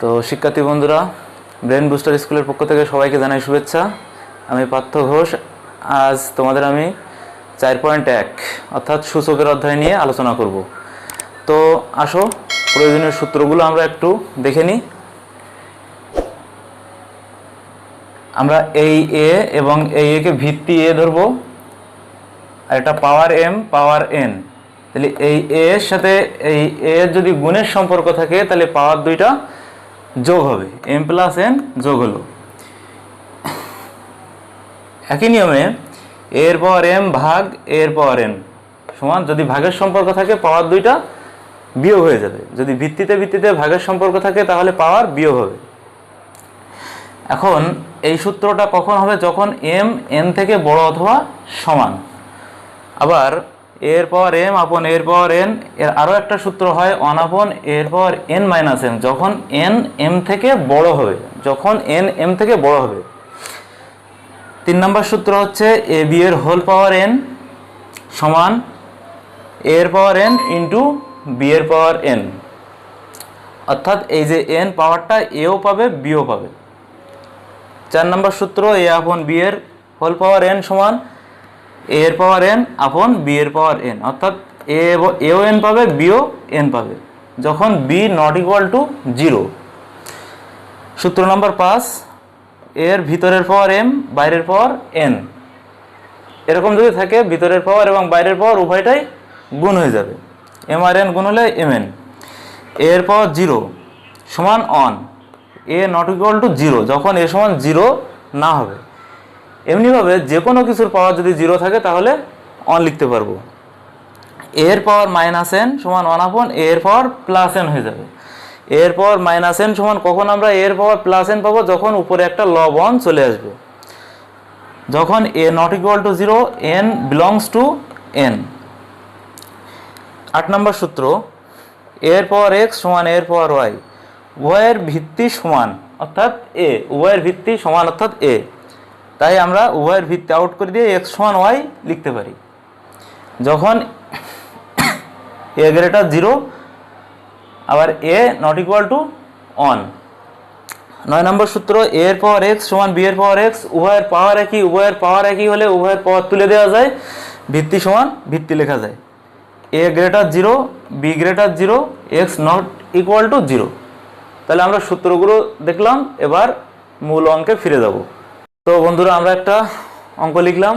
তো শিক্ষার্থী বন্ধুরা, ব্রেন বুস্টার স্কুলের পক্ষ থেকে সবাইকে জানাই শুভেচ্ছা। আমি পার্থ ঘোষ। আজ তোমাদের আমি 4.1 অর্থাৎ সূচকের অধ্যায় নিয়ে আলোচনা করব। তো আসো প্রয়োজনীয় সূত্রগুলো আমরা একটু দেখে নিই। আমরা এই এ এবং এই একে ভিত্তি এ ধরবো, আর এটা পাওয়ার এম পাওয়ার এন। তাহলে এই এ এর সাথে এই এ যদি গুণের সম্পর্ক থাকে তাহলে পাওয়ার দুইটা যোগ হবে, এম প্লাস এন যোগ হলো। একই নিয়মে এর পাওয়ার এম ভাগ এর পাওয়ার এন সমান, যদি ভাগের সম্পর্ক থাকে পাওয়ার দুইটা বিয়োগ হয়ে যাবে। যদি ভিত্তিতে ভাগের সম্পর্ক থাকে তাহলে পাওয়ার বিয়োগ হবে। এখন এই সূত্রটা কখন হবে? যখন এম এন থেকে বড় অথবা সমান। আবার এর পাওয়ার এম আপন এর পাওয়ার এন এর আরও একটা সূত্র হয় 1 আপন এর পাওয়ার এন মাইনাস এম, যখন এন এম থেকে বড় হবে, যখন এন এম থেকে বড় হবে। 3 নম্বর সূত্র হচ্ছে এ বি এর হোল পাওয়ার এন সমান এর পাওয়ার এন ইন্টু বি এর পাওয়ার এন, অর্থাৎ এই যে এন পাওয়ারটা এও পাবে বিও পাবে। 4 নম্বর সূত্র এ আপন বি এর হোল পাওয়ার এন সমান এর পাওয়ার এন আপন বি এর পাওয়ার এন, অর্থাৎ এও এন পাবে বিও এন পাবে যখন বি নট ইকুয়াল টু 0। সূত্র নম্বর 5 এর ভিতরের পাওয়ার এম বাইরের পাওয়ার এন, এরকম যদি থাকে ভিতরের পাওয়ার এবং বাইরের পাওয়ার উভয়টাই গুণ হয়ে যাবে, এম আর এন গুণ হলে এম এন। এর পাওয়ার 0 সমান on a not equal to 0, যখন এ সমান 0 না হবে। এমনিভাবে যে কোনো কিছুর পাওয়ার যদি 0 থাকে তাহলে অন লিখতে পারবো। এর পাওয়ার মাইনাস এন সমান 1 আপন এর পাওয়ার প্লাস এন হয়ে যাবে। এর পাওয়ার মাইনাস এন সমান কখন আমরা এর পাওয়ার প্লাস এন পাবো? যখন উপরে একটা লব অন চলে আসবে, যখন a not equal to 0 n belongs to n. 8 নম্বর সূত্র এর পাওয়ার এক্স সমান এর পাওয়ার ওয়াই, উভয়ের ভিত্তি সমান অর্থাৎ এ, উভয়ের ভিত্তি সমান অর্থাৎ এ। তাই আমরা উভয়ের ভিত্তি আউট করে দিয়ে এক্স সমান ওয়াই লিখতে পারি যখন এ গ্রেটার 0 আবার এ নট ইকুয়াল টু অন। 9 নম্বর সূত্র এর পাওয়ার এক্স সমান বি এর পাওয়ার এক্স, উভয়ের পাওয়ার একই, উভয়ের পাওয়ার একই হলে উভয়ের পাওয়ার তুলে দেওয়া যায়, ভিত্তি সমান ভিত্তি লেখা যায়। A greater 0 b greater 0 x not equal to 0। তাহলে আমরা সূত্রগুলো দেখলাম, এবার মূল অঙ্কে ফিরে যাব। তো বন্ধুরা, আমরা একটা অঙ্ক লিখলাম,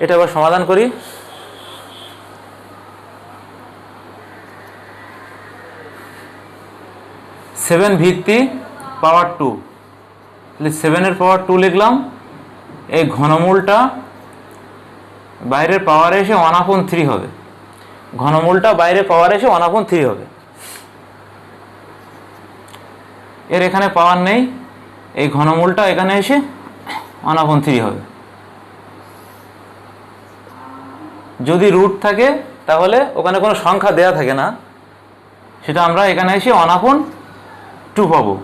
এটা এবার সমাধান করি। সেভেন ভিত্তি পাওয়ার 2, তাহলে 7-এর পাওয়ার 2 লিখলাম। এই ঘনমূলটা বাইরের পাওয়ারে এসে 1/3 হবে, ঘনমূলটা বাইরে পাওয়ার এসে 1/3 হবে। এর এখানে পাওয়ার নেই, এই ঘনমূলটা এখানে এসে 1/3 হবে। যদি রুট থাকে তাহলে ওখানে কোনো সংখ্যা দেয়া থাকে না, সেটা আমরা এখানে এসে 1/2 পাবো।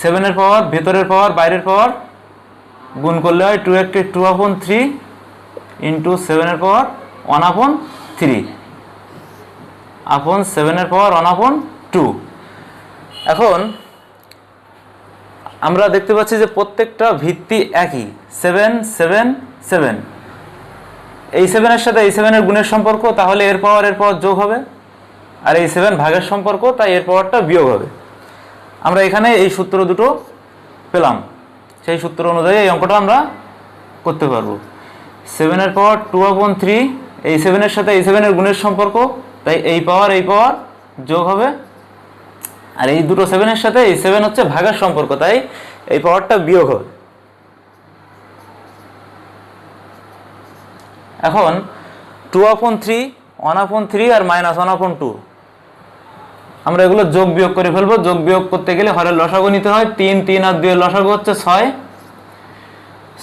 7-এর পাওয়ার ভেতরের পাওয়ার বাইরের পাওয়ার গুণ করলে হয় 2 × 2/3 ইন্টু 7-এর পাওয়ার 1/3 আপন 7-এর পাওয়ার 1/2। এখন আমরা দেখতে পাচ্ছি যে প্রত্যেকটা ভিত্তি একই, 7 7 7। এই 7-এর সাথে এই 7-এর গুণের সম্পর্ক, তাহলে এর পাওয়ার যোগ হবে, আর এই 7 ভাগের সম্পর্ক, তাই এর পাওয়ারটা বিয়োগ হবে। আমরা এখানে এই সূত্র দুটো পেলাম, সেই সূত্র অনুযায়ী এই অঙ্কটা আমরা করতে পারবো। 7-এর পাওয়ার 2/3, এই 7-এর সাথে এই 7-এর গুণের সম্পর্ক, তাই এই পাওয়ার যোগ হবে, আর এই দুটো 7-এর সাথে এই 7 হচ্ছে ভাগের সম্পর্ক, তাই এই পাওয়ারটা বিয়োগ হবে। এখন 2/3 1/3 আর মাইনাস 1/2 আমরা এগুলো যোগ বিয়োগ করে ফেলবো। যোগ বিয়োগ করতে গেলে হরের লসাগু নিতে হয়। 3 3 আর 2 এর লসাগু হচ্ছে 6,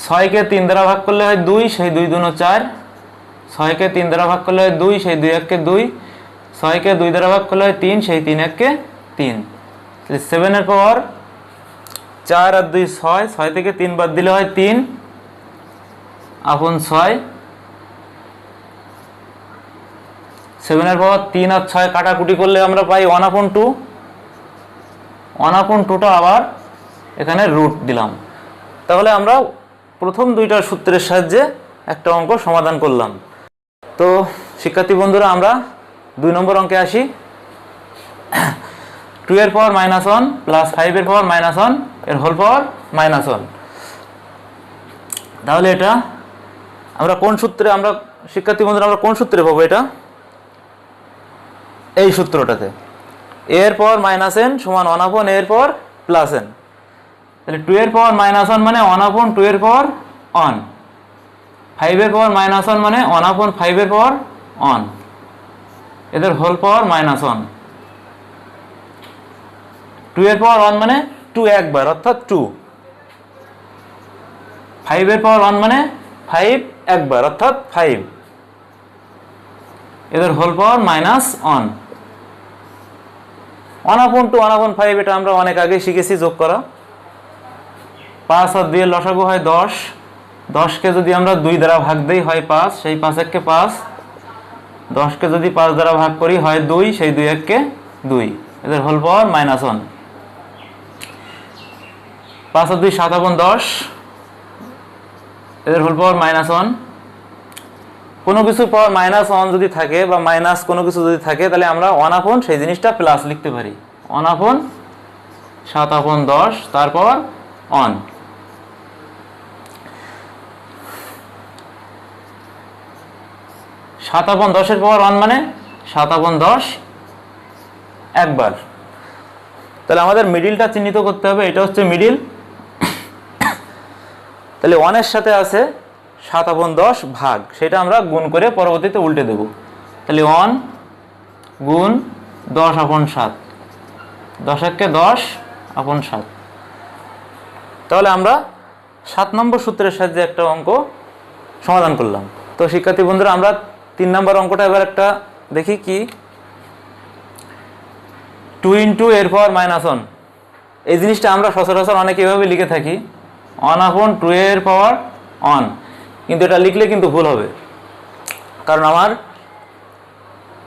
6কে 3 দ্বারা ভাগ করলে হয় 2, সেই 2 2 4। 6কে 3 দ্বারা ভাগ করলে হয় 2, সেই 2 1 2। 6কে 2 দ্বারা ভাগ করলে হয় 3, সেই 3 1 3। 7-এর পাওয়ার 4 আর 2 6, 6 থেকে 3 বাদ দিলে হয় 3 আপন 6। 7 এর পাওয়ার 3 আর 6 কাটাকুটি করলে আমরা পাই 1/2। 1/2টা আবার এখানে রুট দিলাম। তাহলে আমরা প্রথম দুইটা সূত্রের সাহায্যে একটা অঙ্ক সমাধান করলাম। তো শিক্ষার্থী বন্ধুরা, আমরা 2 নম্বর অঙ্কে আসি। 2 এর পাওয়ার -1 প্লাস 5 এর পাওয়ার -1 এর হোল পাওয়ার -1। তাহলে এটা আমরা কোন সূত্রে, শিক্ষার্থী বন্ধুরা আমরা কোন সূত্রে পাবো এটা? এই সূত্রটাতে a এর পাওয়ার -n সমান 1/a এর পাওয়ার +n। তাহলে 2 এর পাওয়ার -1 মানে 1/2 এর পাওয়ার 1, 5 এর পাওয়ার -1 মানে 1/5 এর পাওয়ার 1, এদের হোল পাওয়ার -1। 2 এর পাওয়ার 1 মানে 2 একবার অর্থাৎ 2, 5 এর পাওয়ার 1 মানে 5 একবার অর্থাৎ 5, এদের হোল পাওয়ার -1। 1/2 1/5 এটা আমরা অনেক আগে শিখেছি যোগ করা। 5 আর 2 এর লসাগু হয় 10, 10কে যদি আমরা 2 দ্বারা ভাগ দেই হয় 5, সেই 5 এককে 5, 10কে যদি 5 দ্বারা ভাগ করি হয় 2, সেই 2 এককে 2, এদের হোল পাওয়ার -1। 5 আর 2 7/10, এদের হোল পাওয়ার -1। কোনো কিছুর পাওয়ার -1 যদি থাকে বা মাইনাস কোনো কিছু যদি থাকে, তাহলে আমরা 1/, সেই জিনিসটা প্লাস লিখতে পারি। 1/, 7/10 তারপর 1। সাত আপন 10 এর পাওয়ার 1 মানে 7/10 একবার। তাহলে আমাদের মিডিলটা চিহ্নিত করতে হবে, এটা হচ্ছে মিডিল। তাহলে 1 এর সাথে আছে 7/10 ভাগ, সেটা আমরা গুণ করে পরবর্তীতে উল্টে দেব। তাহলে 1 গুণ 10/7, 10 একে 10/7। তাহলে আমরা 7 নম্বর সূত্রের সাহায্যে একটা অঙ্ক সমাধান করলাম। তো শিক্ষার্থী বন্ধুরা, আমরা 3 নম্বর অঙ্কটা এবার একটা দেখি কি। 2 × এর পাওয়ার -1, এই জিনিসটা আমরা সচরাচর অনেক এভাবে লিখে থাকি 1/2 এর পাওয়ার 1, কিন্তু এটা লিখলে কিন্তু ভুল হবে, কারণ আমার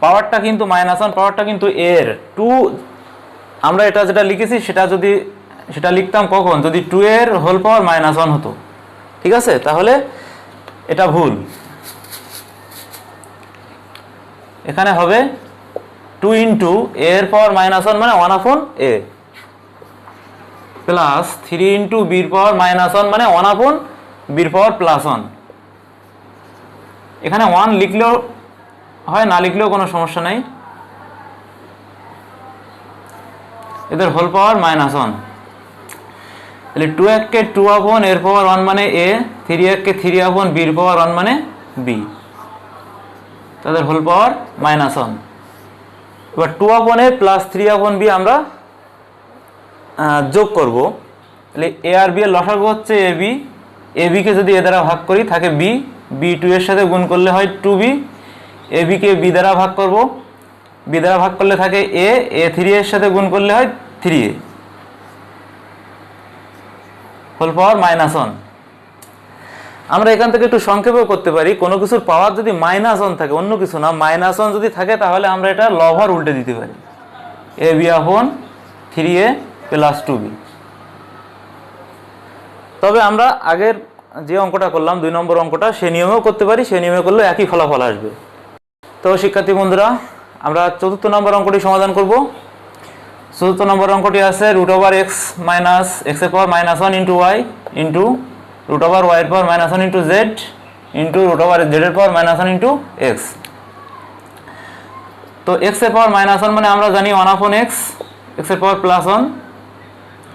পাওয়ারটা কিন্তু -1, পাওয়ারটা কিন্তু এর 2। আমরা এটা যেটা লিখেছি সেটা লিখতাম কখন? যদি 2 এর হোল পাওয়ার -1 হতো, ঠিক আছে? তাহলে এটা ভুল। এখানে হবে 2 × এর পাওয়ার -1 মানে 1/a প্লাস 3 × বির পাওয়ার -1 মানে 1/b এর পাওয়ার +1। এখানে 1 লিখলেও হয়, না লিখলেও কোনো সমস্যা নাই, এদের হোল পাওয়ার -1। তাহলে 2 এককে 2/, এর পাওয়ার 1 মানে a, 3 এককে 3/, b এর পাওয়ার 1 মানে b, তাদের হোল পাওয়ার -1। এবার 2/a প্লাস 3/b আমরা যোগ করব। তাহলে a আর b এর লসাগু হচ্ছে ab, ab কে যদি a দ্বারা ভাগ করি থাকে b, b 2 এর সাথে গুণ করলে হয় 2b, ab কে b দ্বারা ভাগ করব, b দ্বারা ভাগ করলে থাকে a, a 3 এর সাথে গুণ করলে হয় 3a, হোল পাওয়ার -1। আমরা এখান থেকে একটু সংক্ষেপও করতে পারি, কোনো কিছুর পাওয়ার যদি -1 থাকে, অন্য কিছু না, -1 যদি থাকে, তাহলে আমরা এটা লব উল্টে দিতে পারি, ab/3a প্লাস 2b। তবে আমরা আগের যে অঙ্কটা করলাম 2 নম্বর অঙ্কটা, সে নিয়মেও করতে পারি, সে নিয়মে করলে একই ফলাফল আসবে। তো শিক্ষার্থী বন্ধুরা, আমরা 4th নম্বর অঙ্কটি সমাধান করব। 4th নম্বর অঙ্কটি আছে √x - x এর পাওয়ার -1 × y ইন্টু √y এর পাওয়ার -1 × z ইন্টু √z এর পাওয়ার -1 × x। তো x এর পাওয়ার -1 মানে আমরা জানি 1/x, x এর পাওয়ার +1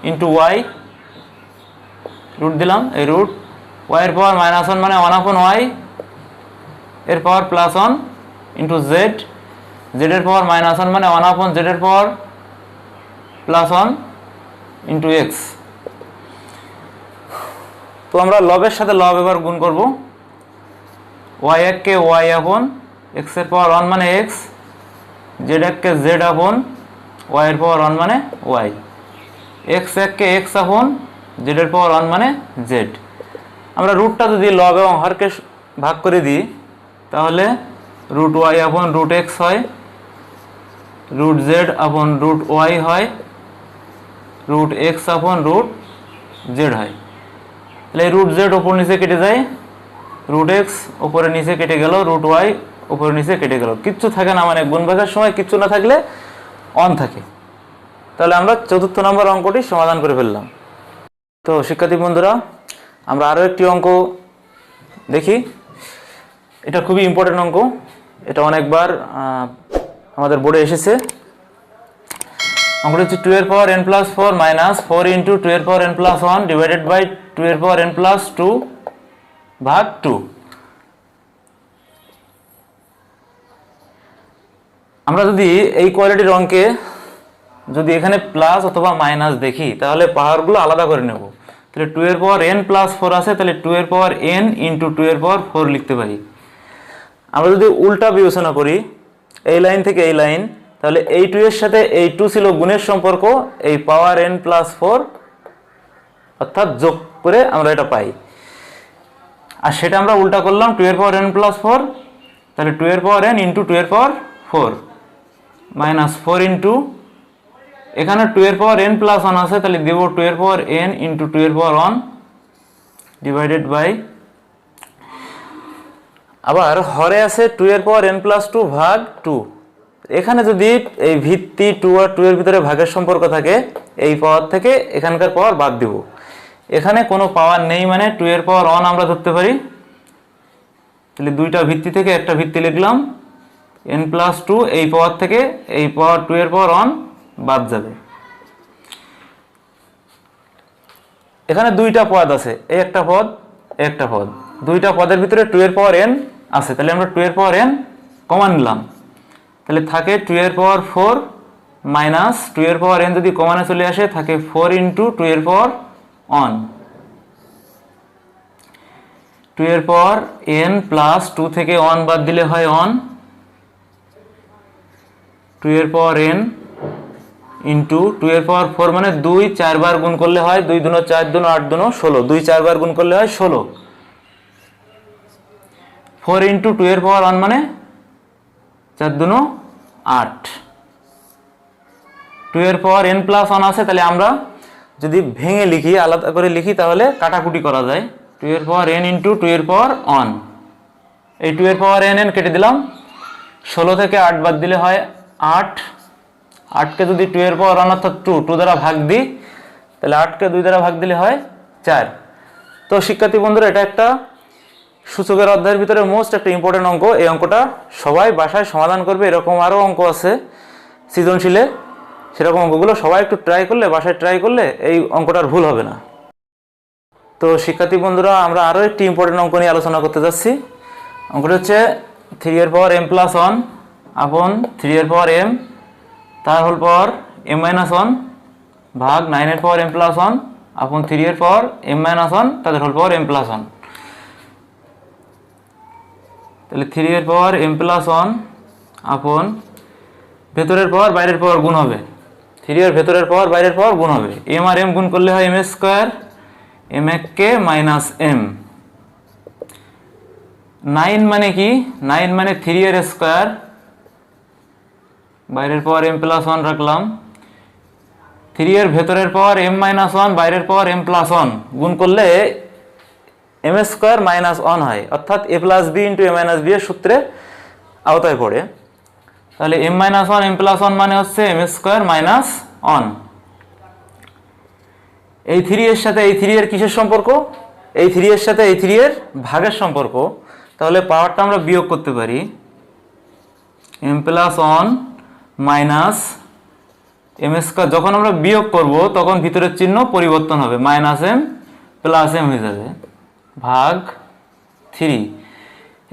ইন্টু y, রুট দিলাম, এই রুট, y এর পাওয়ার -1 মানে 1/y এর পাওয়ার +1 ইন্টু z, z এর পাওয়ার -1 মানে 1/z এর পাওয়ার +1 ইন্টু x। তো আমরা লবের সাথে লব এবার গুণ করব। y এককে y/, x এর পাওয়ার 1 মানে x, z এককে z/, y এর পাওয়ার 1 মানে y, x এককে x/, z এর পাওয়ার 1 মানে z। আমরা রুটটা যদি লব এবং হরকে ভাগ করে দিই, তাহলে রুট ওয়াই আপন রুট এক্স হয়, রুট জেড আপন রুট ওয়াই হয়, রুট এক্স আপন রুট জেড হয়। তাহলে এই রুট জেড ওপর নিচে কেটে যায়, রুট এক্স ওপরে নিচে কেটে গেল, রুট ওয়াই ওপরে নিচে কেটে গেল, কিচ্ছু থাকে না, মানে গুণ ভাগের সময় কিচ্ছু না থাকলে অন থাকে। তাহলে আমরা চতুর্থ নম্বর অঙ্কটি সমাধান করে ফেললাম। তো শিক্ষার্থী বন্ধুরা, আমরা আরও একটি অঙ্ক দেখি। এটা খুবই ইম্পর্টেন্ট অঙ্ক, এটা অনেকবার আমাদের বোর্ডে এসেছে। অঙ্কটি হচ্ছে 2 এর পাওয়ার n প্লাস 4 মাইনাস 4 ইন্টু 2 এর পাওয়ার n প্লাস 1 ডিভাইডেড বাই 2 এর পাওয়ার n প্লাস 2 ভাগ 2। আমরা যদি এই কোয়ালিটির অঙ্কে যদি এখানে প্লাস অথবা মাইনাস দেখি তাহলে পাওয়ারগুলো আলাদা করে নেব। তাহলে 2 এর পাওয়ার n প্লাস 4 আছে, তাহলে 2 এর পাওয়ার n ইন্টু 2 এর পাওয়ার 4 লিখতে পারি। আমরা যদি উল্টা বিবেচনা করি, এই লাইন থেকে এই লাইন, তাহলে এই 2 এর সাথে এই 2 ছিল গুণের সম্পর্ক, এই পাওয়ার n প্লাস 4 অর্থাৎ যোগ করে আমরা এটা পাই। আর সেটা আমরা উল্টা করলাম 2 এর পাওয়ার n প্লাস 4, তাহলে 2 এর পাওয়ার n ইন্টু 2 এর পাওয়ার 4 মাইনাস 4 ইন্টু, এখানে 2 এর পাওয়ার n প্লাস 1 আছে, তাহলে দেব 2 এর পাওয়ার n ইন্টু 2 এর পাওয়ার 1 ডিভাইডেড বাই, আবার হরে আছে 2 এর পাওয়ার n প্লাস 2 ভাগ 2। এখানে যদি এই ভিত্তি 2 আর 2 এর ভিতরে ভাগের সম্পর্ক থাকে, এই পাওয়ার থেকে এখানকার পাওয়ার বাদ দিব। এখানে কোনো পাওয়ার নেই, মানে 2 এর পাওয়ার 1 আমরা ধরতে পারি। তাহলে দুইটা ভিত্তি থেকে একটা ভিত্তি লিখলাম, n প্লাস 2, এই পাওয়ার থেকে এই পাওয়ার 2 এর পাওয়ার 1 বাদ যাবে। এখানে দুইটা পদ আছে, এই একটা পদ, এই একটা পদ, দুইটা পদের ভিতরে 2 এর পাওয়ার n আছে, তাহলে আমরা 2 এর পাওয়ার n কমন নিলাম। তাহলে থাকে 2 এর পাওয়ার 4 মাইনাস 2 এর পাওয়ার n যদি কমনে চলে আসে থাকে 4 ইন্টু 2 এর পাওয়ার 1, 2 এর পাওয়ার n প্লাস 2 থেকে 1 বাদ দিলে হয় 1, 2 এর পাওয়ার n ইন্টু 2 এর পাওয়ার 4 মানে 2 4 বার গুণ করলে হয় 2 দুনো 4 দুনো 8 দুনো 16, 2 4 বার গুণ করলে হয় 16, 4 ইন্টু 2 এর পাওয়ার 1 মানে 4 দুনো 8, 2 এর পাওয়ার n প্লাস 1 আছে, তাহলে আমরা যদি ভেঙে লিখি, আলাদা করে লিখি, তাহলে কাটাকুটি করা যায়। 2 এর পাওয়ার n ইন্টু 2 এর পাওয়ার 1, এই 2 এর পাওয়ার n কেটে দিলাম, 16 থেকে 8 বাদ দিলে হয় 8, 8কে যদি 2 এর পাওয়ার 1 অর্থাৎ 2 দ্বারা ভাগ দিই, তাহলে 8কে 2 দ্বারা ভাগ দিলে হয় 4। তো শিক্ষার্থী বন্ধুরা, এটা একটা সূচকের অধ্যায়ের ভিতরে মোস্ট একটা ইম্পর্টেন্ট অঙ্ক। এই অঙ্কটা সবাই বাসায় সমাধান করবে। এরকম আরও অঙ্ক আছে সৃজনশীলে, সেরকম অঙ্কগুলো সবাই একটু ট্রাই করলে, বাসায় ট্রাই করলে এই অঙ্কটার ভুল হবে না। তো শিক্ষার্থী বন্ধুরা, আমরা আরও একটি ইম্পর্টেন্ট অঙ্ক নিয়ে আলোচনা করতে যাচ্ছি। অঙ্কটা হচ্ছে 3 এর পাওয়ার m প্লাস 1 আপন 3 এর পাওয়ার m তার হোল পাওয়ার m মাইনাস 1 ভাগ 9 এর পাওয়ার m প্লাস 1 আপন 3 এর পাওয়ার m মাইনাস 1 তাদের হোল পাওয়ার m প্লাস 1। তাহলে 3 এর পাওয়ার m প্লাস 1 আপন ভেতরের পাওয়ার বাইরের পাওয়ার গুণ হবে, 3 এর ভেতরের পাওয়ার বাইরের পাওয়ার গুণ হবে, m আর m গুণ করলে হয় m স্কয়ার, m কে মাইনাস m। 9 মানে কি? 9 মানে 3 এর স্কয়ার, বাইরের পাওয়ার m প্লাস 1 রাখলাম, 3 এর ভেতরের পাওয়ার m মাইনাস 1 বাইরের পাওয়ার m প্লাস 1 গুণ করলে m স্কয়ার মাইনাস 1 হয়, অর্থাৎ a plus b into a minus b এর সূত্রে আওতায় পড়ে। তাহলে m মাইনাস 1 m প্লাস 1 মানে হচ্ছে m স্কয়ার মাইনাস 1। এই 3 এর সাথে এই 3 এর কিসের সম্পর্ক? এই 3 এর সাথে এই 3 এর ভাগের সম্পর্ক। তাহলে পাওয়ারটা আমরা বিয়োগ করতে পারি, m plus 1 minus m square. যখন আমরা বিয়োগ করব তখন ভিতরের চিহ্ন পরিবর্তন হবে, মাইনাস m প্লাস m হয়ে যাবে ভাগ 3।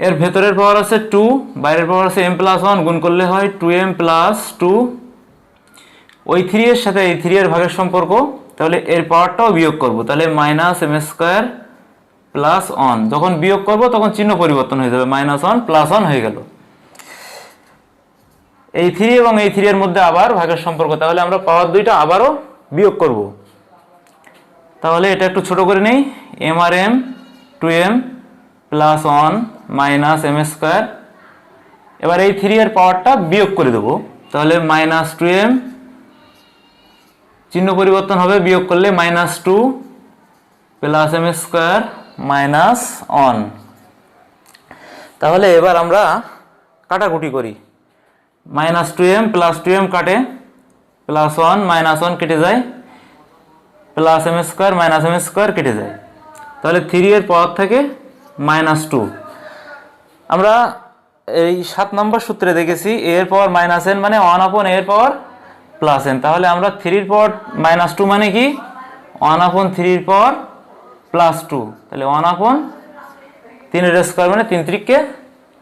এর ভেতরের পাওয়ার আছে 2, বাইরের পাওয়ার আছে m প্লাস 1 গুণ করলে হয় 2m প্লাস 2। ওই 3 এর সাথে এই 3 এর ভাগের সম্পর্ক, তাহলে এর পাওয়ারটাও বিয়োগ করব, তাহলে মাইনাস m স্কয়ার প্লাস 1। যখন বিয়োগ করব তখন চিহ্ন পরিবর্তন হয়ে যাবে, মাইনাস 1 প্লাস 1 হয়ে গেল। এই 3 এবং এই 3 এর মধ্যে আবার ভাগের সম্পর্ক, তাহলে আমরা পাওয়ার দুইটা আবারও বিয়োগ করব। তাহলে এটা একটু ছোট করে নেই, m আর m 2m plus 1 minus m square এবার এই 3 এর পাওয়ারটা বিয়োগ করে দেবো, তাহলে -2m, চিহ্ন পরিবর্তন হবে, বিয়োগ করলে -2 প্লাস m স্কোয়ার মাইনাস 1। তাহলে এবার আমরা কাটাকুটি করি, -2m প্লাস 2m কাটে, প্লাস 1 মাইনাস 1 কেটে যায়, plus m square minus m square কেটে যায়, তাহলে 3 এর পাওয়ার থেকে -2। আমরা এই 7 নম্বর সূত্রে দেখেছি a এর পাওয়ার -n মানে 1/a এর পাওয়ার প্লাস n, তাহলে আমরা 3 এর পাওয়ার -2 মানে কি 1/3 এর পাওয়ার প্লাস 2, তাহলে 1/3 এর স্কোয়ার মানে 3 3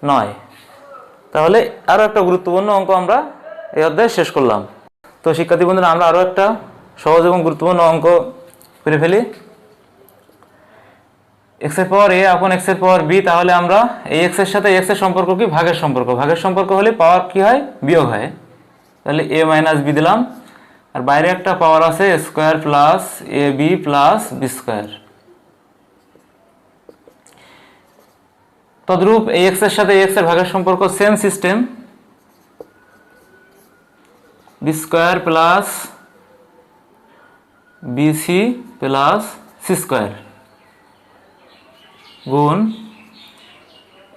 9। তাহলে আরও একটা গুরুত্বপূর্ণ অঙ্ক আমরা এই অধ্যায়ে শেষ করলাম। তো শিক্ষার্থী বন্ধুরা, আমরা আরও একটা সহজ এবং গুরুত্বপূর্ণ অঙ্ক করে ফেলি। x এর পাওয়ার a আপন x এর পাওয়ার b, তাহলে আমরা এই x এর সাথে x এর সম্পর্ক কি ভাগের সম্পর্ক, ভাগের সম্পর্ক হলে পাওয়ার কি হয় বিয়োগ হয়, তাহলে a মাইনাস b দিলাম, আর বাইরে একটা পাওয়ার আছে square plus ab plus B square. তদ্রূপ এই x এর সাথে x এর ভাগের সম্পর্ক same system, b square plus bc plus c square গুণ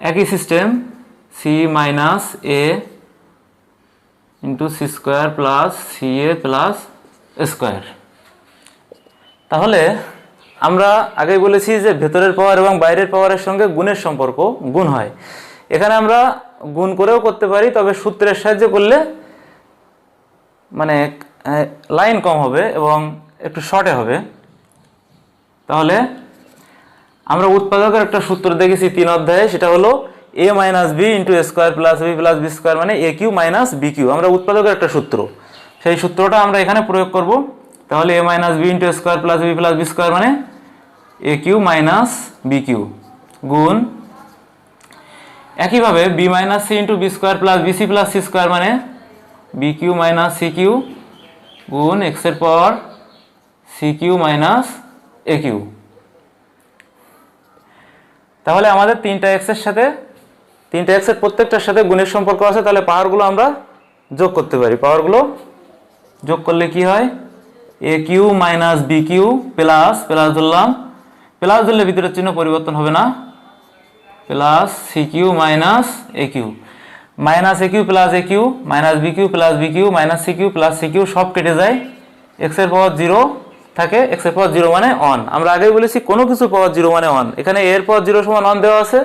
একই system c minus a into c square plus c a plus square. তাহলে আমরা আগেই বলেছি যে ভেতরের পাওয়ার এবং বাইরের পাওয়ারের সঙ্গে গুণের সম্পর্ক গুণ হয়। এখানে আমরা গুণ করেও করতে পারি, তবে সূত্রের সাহায্যে করলে মানে লাইন কম হবে এবং একটু শর্টে হবে। তাহলে আমরা উৎপাদকের একটা সূত্র দেখেছি 3 অধ্যায়ে, সেটা হলো a minus B into A square plus B plus B square মানে এ কিউ মাইনাস বি কিউ, আমরা উৎপাদকের একটা সূত্র, সেই সূত্রটা আমরা এখানে প্রয়োগ করব। তাহলে a minus B into A square plus B plus B square মানে এ কিউ মাইনাস বি কিউ গুণ একইভাবে b minus c into b square plus bc plus c square মানে b q minus c q গুণ x এর power c q minus a q. তাহলে আমাদের 3টা এক্সের সাথে 3টা এক্সের প্রত্যেকটার সাথে গুণের সম্পর্ক আছে, তাহলে পাওয়ারগুলো আমরা যোগ করতে পারি। পাওয়ারগুলো যোগ করলে কি হয়, a Q minus B q plus plus ধরলাম, প্লাস ধরলে ভিতরের চিহ্ন পরিবর্তন হবে না, plus c q minus a Q, minus a q plus a Q minus B q plus b q minus c q plus c q সব কেটে যায়, এক্স এর পাওয়ার 0 থাকে, এক্স এর পাওয়ার 0 মানে 1। আমরা আগেই বলেছি কোনো কিছুর পাওয়ার 0 মানে 1, এখানে এর পাওয়ার 0 সমান 1 দেওয়া আছে।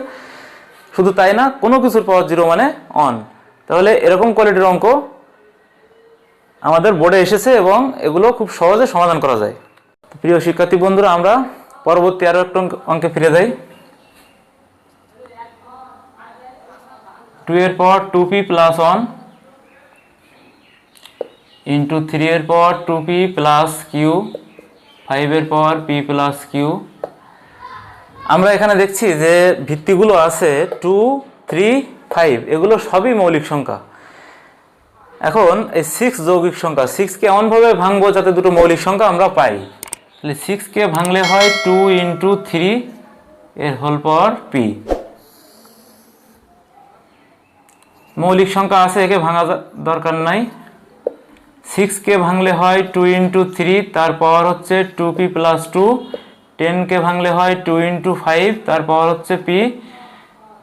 শুধু তাই না, কোনো কিছুর পাওয়ার 0 মানে 1। তাহলে এরকম কোয়ালিটির অঙ্ক আমাদের বোর্ডে এসেছে এবং এগুলো খুব সহজে সমাধান করা যায়। প্রিয় শিক্ষার্থী বন্ধুরা, আমরা পরবর্তী আরও একটা অঙ্কে ফিরে যাই। 2 এর পাওয়ার 2p প্লাস 1 ইন্টু 3 এর পাওয়ার 2p প্লাস কিউ 5 এর পাওয়ার p প্লাস কিউ। আমরা এখানে দেখছি যে ভিত্তিগুলো আছে 2, 3, 5, এগুলো সবই মৌলিক সংখ্যা। এখন এই 6 যৌগিক সংখ্যা, 6কে এমনভাবে ভাঙবো যাতে দুটো মৌলিক সংখ্যা আমরা পাই। তাহলে 6কে ভাঙলে হয় 2 ইন্টু 3 এর হোল পাওয়ার p। মৌলিক সংখ্যা আছে, একে ভাঙা দরকার নাই। 6কে ভাঙলে হয় 2 ইন্টু 3, তার পাওয়ার হচ্ছে 2p প্লাস 2। 10কে ভাঙলে হয় 2 ইন্টু 5, তার পাওয়ার হচ্ছে p।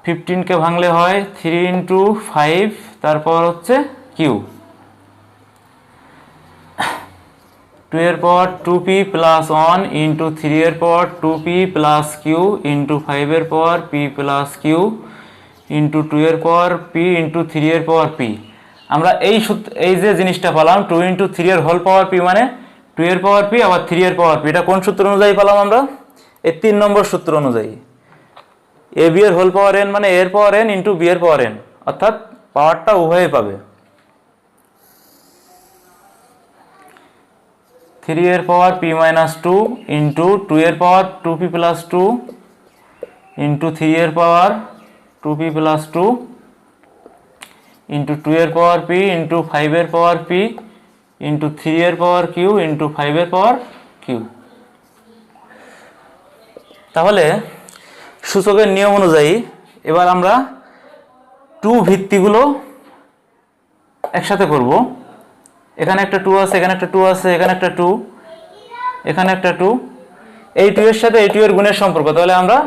15কে ভাঙলে হয় 3 ইন্টু 5, তার পাওয়ার হচ্ছে q। 2 এর পাওয়ার 2p প্লাস 1 ইন্টু 3 এর পাওয়ার 2p প্লাস q ইন্টু 5 এর পাওয়ার p প্লাস q ইন্টু 2 এর পাওয়ার p ইন্টু 3 এর পাওয়ার p। আমরা এই যে জিনিসটা পেলাম 2 ইন্টু 3 এর হোল পাওয়ার p মানে 2 এর পাওয়ার p আবার 3 এর পাওয়ার p, এটা কোন সূত্র অনুযায়ী পেলাম আমরা? এই 3 নম্বর সূত্র অনুযায়ী। এ বি এর হোল পাওয়ার n মানে a এর পাওয়ার n ইন্টু b এর পাওয়ার n, অর্থাৎ পাওয়ারটা উভয়ে পাবে। 3 এর পাওয়ার p মাইনাস 2 ইন্টু 2 এর পাওয়ার 2p প্লাস 2 ইন্টু 3 এর পাওয়ার 2p প্লাস 2 ইন্টু 2 এর পাওয়ার p ইন্টু 5 এর পাওয়ার p ইন্টু 3 এর পাওয়ার q ইন্টু 5 এর পাওয়ার q। তাহলে সূচকের নিয়ম অনুযায়ী এবার আমরা টু ভিত্তিগুলো একসাথে করব। এখানে একটা 2 আছে, এখানে একটা 2 আছে, এখানে একটা 2, এখানে একটা 2, এই 2 এর সাথে এই 2 এর গুণের সম্পর্ক। তাহলে আমরা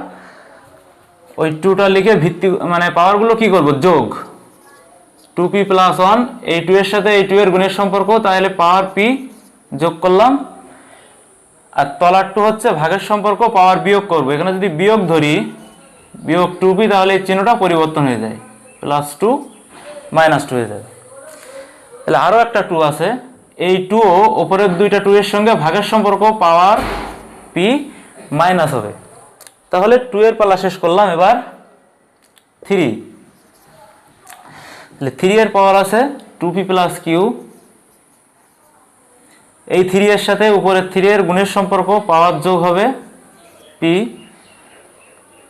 ওই 2টা লিখে ভিত্তি মানে পাওয়ারগুলো কি করব, যোগ। 2p + 1, এই 2 এর সাথে এই 2 এর গুণের সম্পর্ক, তাহলে পাওয়ার p যোগ করলাম। আর তলার 2 হচ্ছে ভাগের সম্পর্ক, পাওয়ার বিয়োগ করব। এখানে যদি বিয়োগ ধরি, বিয়োগ 2p, তাহলে এই চিহ্নটা পরিবর্তন হয়ে যায়, +2 -2 হয়ে যাবে। তাহলে আরও একটা 2 আছে, এই 2 ওপরের দুইটা 2 এর সঙ্গে ভাগের সম্পর্ক, পাওয়ার p মাইনাস হবে। তাহলে 2 এর পালা শেষ করলাম। এবার 3, তাহলে 3 এর পাওয়ার আছে 2p + q, এই 3 এর সাথে উপরের 3 এর গুণের সম্পর্ক, পাওয়ার যোগ হবে p,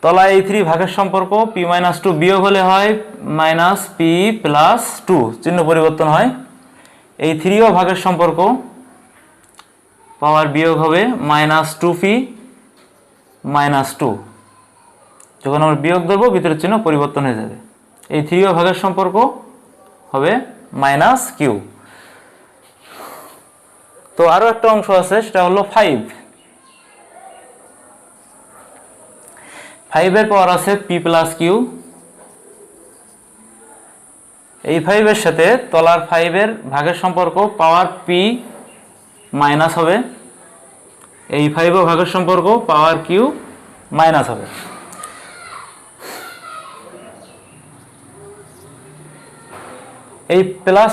তলায় এই 3 ভাগের সম্পর্ক, p - 2 বিয়োগ হলে হয় -p + 2, চিহ্ন পরিবর্তন হয়। এই 3ও ভাগের সম্পর্ক, পাওয়ার বিয়োগ হবে -2p - 2, যখন আমরা বিয়োগ ধরবো ভিতরের চিহ্ন পরিবর্তন হয়ে যাবে। এই 3ও ভাগের সম্পর্ক হবে -q। তো আরও একটা অংশ আছে, সেটা হলো 5 এর পাওয়ার আছে p + q, এই 5 এর সাথে তলার 5 এর ভাগের সম্পর্ক, পাওয়ার p মাইনাস হবে, এই 5ও ভাগের সম্পর্ক, পাওয়ার q মাইনাস হবে। এই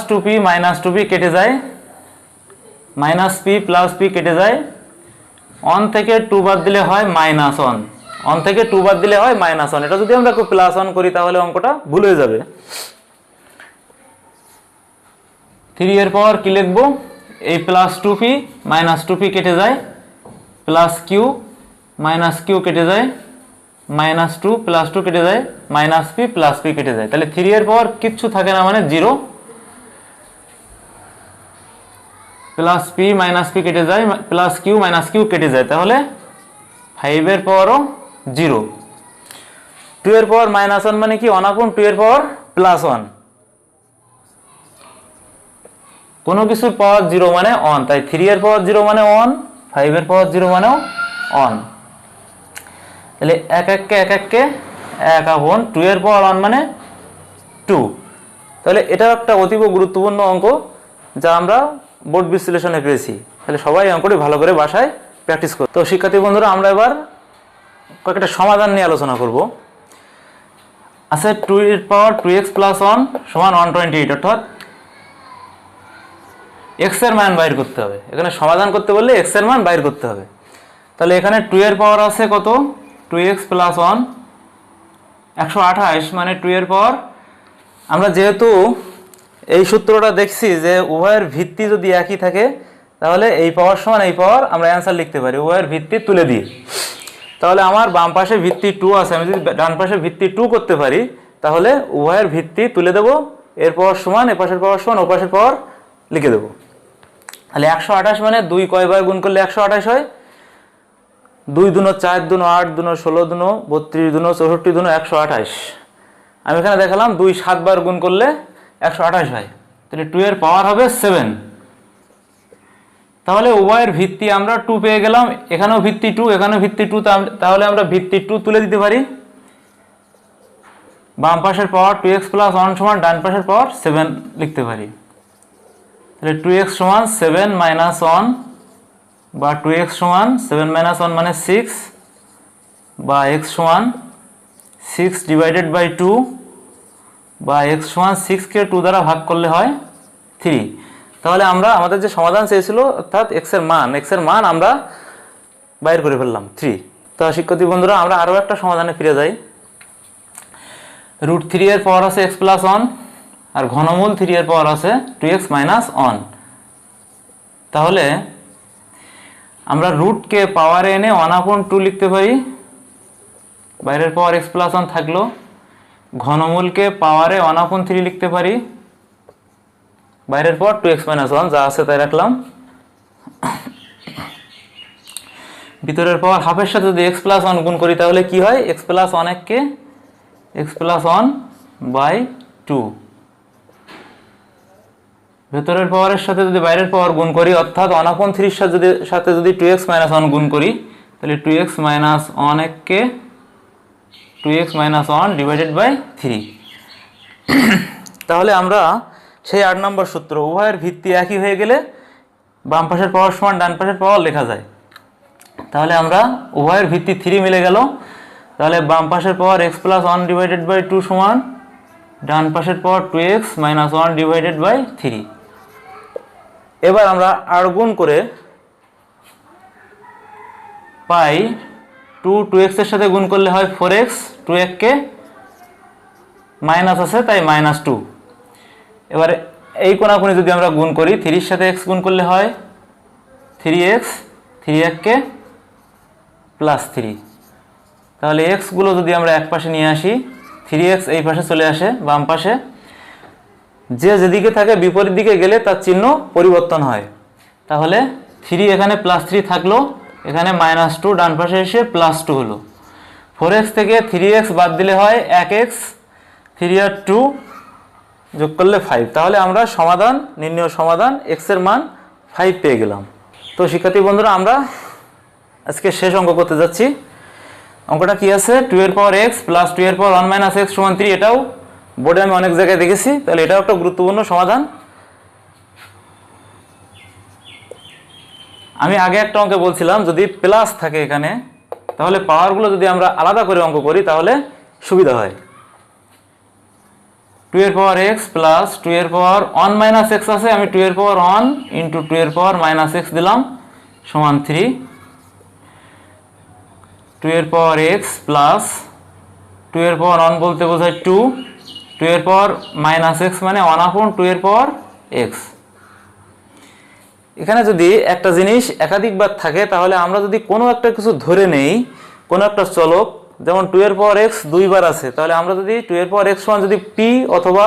+2p -2p কেটে যায়, -p + p কেটে যায়, 1 থেকে 2 বাদ দিলে হয় -1, 1 থেকে 2 বাদ দিলে হয় -1। এটা যদি আমরা +1 করি তাহলে অঙ্কটা ভুল হয়ে যাবে। 3 এর পাওয়ার কি লিখব, এই +2p -2p কেটে যায়, +q -q কেটে যায়, -2 + 2 কেটে যায়, -p + p কেটে যায়। তাহলে 3 এর পাওয়ার কিচ্ছু থাকে না, মানে 0, +p - p কেটে যায়, +q - q কেটে যায়, তাহলে 5 এর পাওয়ারও 0। 2 এর পাওয়ার -1 মানে কি, 1/2 এর পাওয়ার +1, কোনো কিছুর পাওয়ার 0 মানে 1, তাই 3 এর পাওয়ার 0 মানে 1, 5 এর পাওয়ার 0 মানেও 1। তাহলে 1/2 এর পাওয়ার 1 মানে 2। তাহলে এটা একটা অতীব গুরুত্বপূর্ণ অঙ্ক, যা আমরা বোর্ড বিশ্লেষণে পেয়েছি। তাহলে সবাই অঙ্কটি ভালো করে বাসায় প্র্যাকটিস করো। তো শিক্ষার্থী বন্ধুরা, আমরা এবার কয়েকটা সমাধান নিয়ে আলোচনা করব। আছে 2 এর পাওয়ার 2x + 1 = 128, অর্থাৎ x এর মান বাইর করতে হবে। এখানে সমাধান করতে বললে x এর মান বাইর করতে হবে। তাহলে এখানে 2 এর পাওয়ার আছে কত, 2x + 1 128, মানে 2 এর পাওয়ার। আমরা যেহেতু এই সূত্রটা দেখছি যে উভয়ের ভিত্তি যদি একই থাকে, তাহলে এই পাওয়ার সমান এই পাওয়ার, আমরা অ্যান্সার লিখতে পারি উভয়ের ভিত্তি তুলে দিয়ে। তাহলে আমার বাম পাশে ভিত্তি 2 আছে, আমি যদি ডান পাশে ভিত্তি 2 করতে পারি, তাহলে উভয়ের ভিত্তি তুলে দেব, এর পাওয়ার সমান এ পাশের পাওয়ার সমান ও পাশের পাওয়ার লিখে দেব। তাহলে 128 মানে 2 কয়বার গুণ করলে 128 হয়, 2 দুনো 4 দুনো 8 দুনো 16 দুনো 32 দুনো 64 দুনো 128। আমি এখানে দেখালাম 2 7 বার গুণ করলে 128 হয়। তাহলে 2 এর পাওয়ার হবে 7। তাহলে উভয়ের ভিত্তি আমরা 2 পেয়ে গেলাম, এখানেও ভিত্তি 2, এখানেও ভিত্তি 2, তাহলে আমরা ভিত্তি 2 তুলে দিতে পারি। বাম পাশের পাওয়ার 2x + 1 সমান ডান পাশের পাওয়ার 7 লিখতে পারি। তাহলে 2x সমান 7 - 1, বা 2x সমান 7 - 1 মানে 6, বা x সমান 6/2, বা x সমান 6 কে 2 দ্বারা ভাগ করলে হয় 3। তাহলে আমরা আমাদের যে সমাধান চেয়েছিল, অর্থাৎ x এর মান আমরা বাইর করে ফেললাম 3। তো শিক্ষার্থী বন্ধুরা, আমরা আরও একটা সমাধানে ফিরে যাই। √3 এর পাওয়ার আছে x + 1, আর ঘনমূল 3 এর পাওয়ার আছে 2x - 1। তাহলে আমরা রুটকে পাওয়ারে এনে 1/2 লিখতে পারি, বাইরের পাওয়ার x + 1 থাকলো। ঘনমূলকে পাওয়ারে 1/3 লিখতে পারি, বাইরের পাওয়ার 2x - 1, যা আছে তাই রাখলাম। ভিতরের পাওয়ার হাফের সাথে যদি x + 1 গুণ করি, তাহলে কি হয়, x + 1 কে x + 1/2 2, ভেতরের পাওয়ারের সাথে যদি বাইরের পাওয়ার গুণ করি অর্থাৎ 1/3 সাথে যদি 2x - 1 গুণ করি তাহলে 2x - 1 K 2x - 1 divided by 3। তাহলে আমরা সেই 8 নম্বর সূত্র, উভয়ের ভিত্তি একই হয়ে গেলে বাম পাশের পাওয়ার সমান ডান পাশের পাওয়ার লেখা যায়। তাহলে আমরা উভয়ের ভিত্তি 3 মিলে গেল, তাহলে বাম পাশের পাওয়ার x + 1 ডিভাইডেড বাই 2 সমান ডান পাশের পাওয়ার 2x - 1 ডিভাইডেড বাই 3। এবার আমরা 8 গুণ করে পাই 2x এর সাথে গুণ করলে হয় 4x, 2 কে মাইনাস আছে তাই -2। এবারে এই কোণাকুনি যদি আমরা গুণ করি 3 এর সাথে x গুণ করলে হয় 3x, 3 কে +3। তাহলে x গুলো যদি আমরা এক পাশে নিয়ে আসি 3x এই পাশে চলে আসে বাম পাশে, যে যেদিকে থাকে বিপরীত দিকে গেলে তার চিহ্ন পরিবর্তন হয়। তাহলে 3 এখানে +3 থাকলো, এখানে -2 ডান পাশে এসে +2 হলো। 4x থেকে 3x বাদ দিলে হয় 1x, 3 আর 2 যোগ করলে 5। তাহলে আমরা সমাধান, নির্ণয় সমাধান x এর মান 5 পেয়ে গেলাম। তো শিক্ষার্থী বন্ধুরা, আমরা আজকে শেষ অঙ্ক করতে যাচ্ছি। অঙ্কটা কি আছে, 2 এর পাওয়ার x প্লাস 2 এর পাওয়ার 1 - x সমান 3। এটাও বোর্ডে আমি অনেক জায়গায় দেখেছি, তাহলে এটাও একটা গুরুত্বপূর্ণ সমাধান। আমি আগে একটা অঙ্কে বলছিলাম যদি প্লাস থাকে এখানে তাহলে পাওয়ারগুলো যদি আমরা আলাদা করে অঙ্ক করি তাহলে সুবিধা হয়। 2 এর পাওয়ার x প্লাস 2 এর পাওয়ার 1 - x আছে, আমি 2 এর পাওয়ার 1 ইন্টু 2 এর পাওয়ার -x দিলাম সমান 3। 2 এর পাওয়ার x প্লাস 2 এর পাওয়ার 1 বলতে বোঝায় 2, 2 এর পাওয়ার -x মানে 1/2 এর পাওয়ার x। এখানে যদি একটা জিনিস একাধিকবার থাকে তাহলে আমরা যদি কোনো একটা কিছু ধরে নেই, কোনো একটা চলক, যেমন 2 এর পাওয়ার x 2 বার আছে, তাহলে আমরা যদি 2 এর পাওয়ার x সমান যদি p অথবা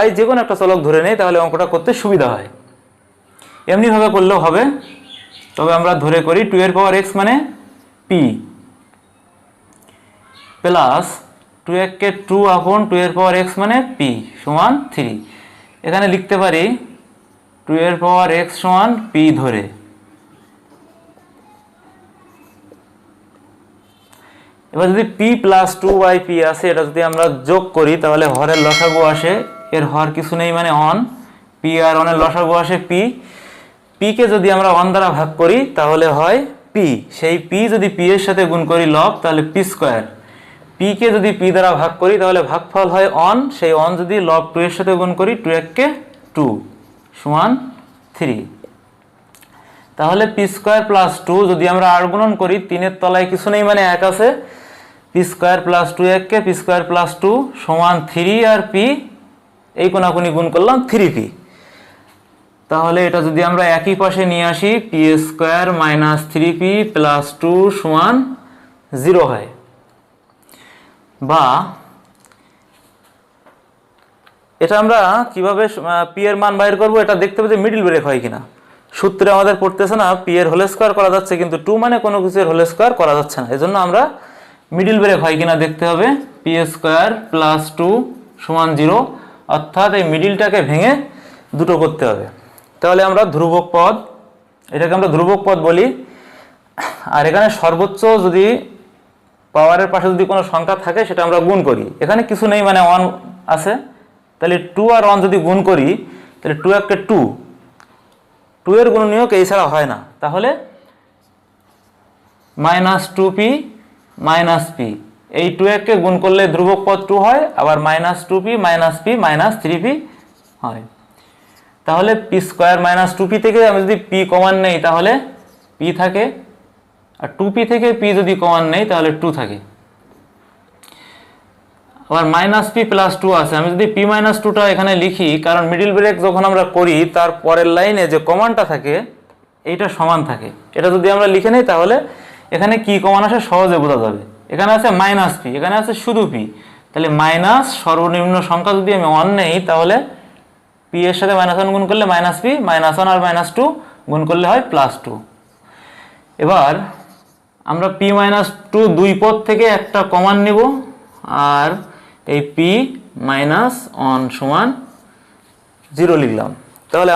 y যে কোনো একটা চলক ধরে নেই তাহলে অঙ্কটা করতে সুবিধা হয়। এমনিভাবে করলেও হবে, তবে আমরা ধরে করি 2 এর পাওয়ার x মানে p প্লাস 2 কে 2/2 এর পাওয়ার x মানে p সমান 3। এখানে লিখতে পারি 2 এর পাওয়ার x সমান p ধরে। এবার যদি p প্লাস 2/p আসে, এটা যদি আমরা যোগ করি তাহলে হরের লসাগু আসে, এর হর কিছু নেই মানে 1, p আর 1 এর লসাগু আসে p। p কে যদি আমরা 1 দ্বারা ভাগ করি তাহলে হয় p, সেই p যদি p এর সাথে গুণ করি লব তাহলে p স্কয়ার। p কে যদি p দ্বারা ভাগ করি তাহলে ভাগফল হয় 1, সেই 1 যদি লব 2 এর সাথে গুণ করি 2 কে 2 সমান 3। তাহলে p স্কয়ার প্লাস 2 যদি আমরা আর গুণন করি 3 এর তলায় কিছু নেই মানে 1 আছে, p স্কয়ার প্লাস 2 কে p স্কয়ার প্লাস 2 সমান 3 আর p এই কোণাকুনি গুণ করলাম 3p। তাহলে এটা যদি আমরা একই পাশে নিয়ে আসি p square minus 3p plus 2 সমান 0 হয়। বা এটা আমরা কিভাবে p এর মান বাইর করব, এটা দেখতে হবে যে মিডল ব্রেক হয় কিনা। সূত্রে আমাদের পড়তেছে না p এর হোল স্কয়ার করা যাচ্ছে কিন্তু 2 মানে কোনো কিছুর হোল স্কয়ার করা যাচ্ছে না, এজন্য আমরা মিডল ব্রেক হয় কিনা দেখতে হবে। p স্কয়ার প্লাস 2 সমান 0, অর্থাৎ এই মিডলটাকে ভেঙে দুটো করতে হবে। তাহলে আমরা ধ্রুবক পদ, এটাকে আমরা ধ্রুবক পদ বলি। আর এখানে সর্বোচ্চ যদি পাওয়ারের পাশে যদি কোনো সংখ্যা থাকে সেটা আমরা গুণ করি, এখানে কিছু নেই মানে 1 আছে, তাহলে 2 আর 1 যদি গুণ করি তাহলে 2 কে 2 এর গুণনীয়ক এই ছাড়া হয় না, তাহলে -2p - p, এই 2 কে গুণ করলে ধ্রুবক পদ 2 হয়, আবার -2p - p -3p হয়। তাহলে p স্কয়ার -2p থেকে আমি যদি p কমন নেই তাহলে p থাকে, আর 2p থেকে p যদি কমন নেই তাহলে 2 থাকে। আবার -p প্লাস 2 আছে, আমি যদি p - 2টা এখানে লিখি, কারণ মিডল ব্রেক যখন আমরা করি তার পরের লাইনে যে কমানটা থাকে এইটা সমান থাকে, এটা যদি আমরা লিখে নেই তাহলে এখানে কি কমান আসে সহজে বোঝা যাবে। এখানে আছে -p, এখানে আছে শুধু p, তাহলে মাইনাস সর্বনিম্ন সংখ্যা যদি আমি 1 নেই তাহলে p এর সাথে -1 গুণ করলে -p, -1 আর -2 গুণ করলে হয় +2। এবার আমরা p - 2 দুই পদ থেকে একটা কমান নিব, আর এই p মাইনাস 1 সমান 0 লিখলাম। তাহলে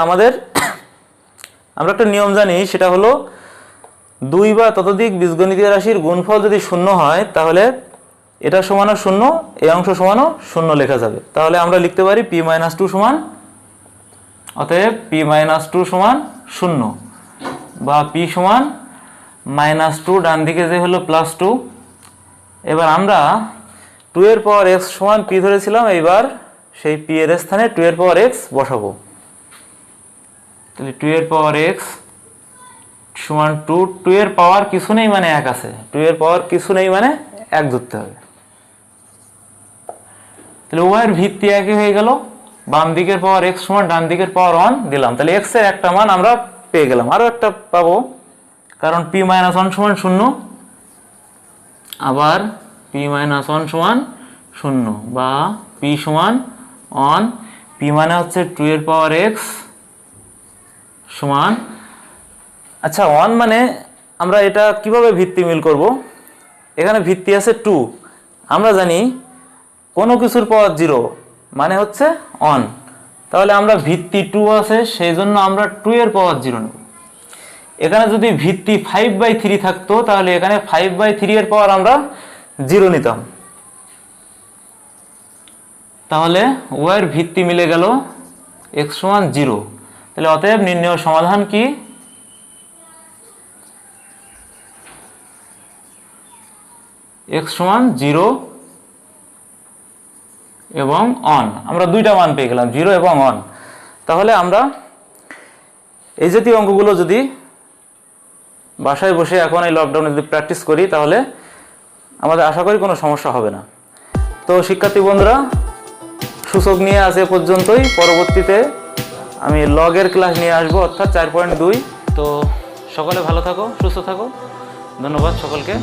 আমরা একটা নিয়ম জানি, সেটা হলো 2 বা ততোধিক বীজগণিতীয় রাশির গুণফল যদি 0 হয় তাহলে এটা সমানও 0, এই অংশ সমানও 0 লেখা যাবে। তাহলে আমরা লিখতে পারি p-2 সমান, অতএব p-2 সমান 0 বা p সমান -2, ডান দিকে যে হলো +2। এবার আমরা 2 এর পাওয়ার x সমান p ধরেছিলাম, এইবার সেই p এর স্থানে 2 এর পাওয়ার x বসাবো। তাহলে 2 এর পাওয়ার x সমান 2 এর পাওয়ার কিছু নেই মানে 1 আছে, 2 এর পাওয়ার কিছু নেই মানে 1 ধরতে হবে। তাহলে উভয়ের ভিত্তি একই হয়ে গেল, বাম দিকের পাওয়ার x সমান ডান দিকের পাওয়ার 1 দিলাম, তাহলে x এর একটা মান আমরা পেয়ে গেলাম। আরও একটা পাবো, কারণ p-1 সমান 0, আবার p-1 সমান 0 বা p সমান 1, p মানে হচ্ছে 2 এর পাওয়ার x সমান, আচ্ছা 1 মানে আমরা এটা কিভাবে ভিত্তি মিল করব, এখানে ভিত্তি আছে 2, আমরা জানি কোনো কিছুর পাওয়ার 0 মানে হচ্ছে 1, তাহলে আমরা ভিত্তি 2 আছে সেই জন্য আমরা 2 এর পাওয়ার 0 নেব। এখানে যদি ভিত্তি 5/3 থাকতো তাহলে এখানে 5/3 এর পাওয়ার আমরা 0 নিতাম। তাহলে উভয়ের ভিত্তি মিলে গেল, x সমান 0। তাহলে অতএব নির্ণেয় সমাধান কি? x সমান 0 এবং 1, আমরা দুইটা মান পেয়ে গেলাম, 0 এবং 1। তাহলে আমরা এই জাতীয় অঙ্কগুলো যদি বাসায় বসে এখন এই লকডাউনে যদি প্র্যাকটিস করি তাহলে আমাদের আশা করি কোনো সমস্যা হবে না। তো শিক্ষার্থী বন্ধুরা, সূচক নিয়ে আজ এ পর্যন্তই। পরবর্তীতে আমি লগের ক্লাস নিয়ে আসবো, অর্থাৎ 4.2। তো সকলে ভালো থাকো, সুস্থ থাকো, ধন্যবাদ সকলকে।